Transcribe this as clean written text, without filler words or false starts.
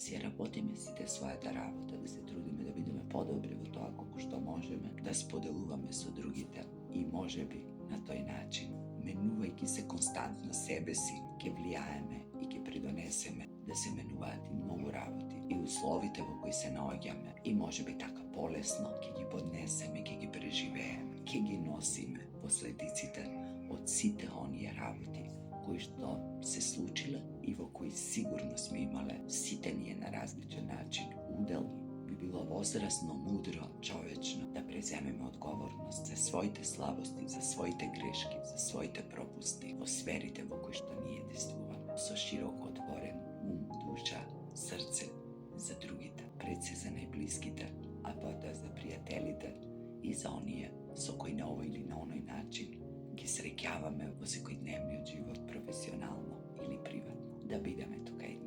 си ја работиме сите својата работа, да се трудиме да бидеме подобри во тоа колку што можеме, да споделуваме со другите и можеби на тој начин, менувајќи се константно себе си, ќе влијаеме и ќе придонесеме да се менуваат и многу работи и условите во кои се наоѓаме и можеби така полесно ќе ги поднесеме, ќе ги преживееме, ќе ги носиме последиците од сите оние работи кои што се случиле и во кои сигурно сме имале сите ние на различен начин удел. Би било возрасно, мудро, човечно да преземеме одговорност за своите слабости, за своите грешки, за своите пропусти во сферите во кои што ние действуваме со широко отворен ум, душа, срце за другите, пред се за најблиските, а потоа за пријателите и за оние со кои на овој или на оној начин ги среќаваме во секојдневниот живот, професионално или приватно. Да бидеме тука и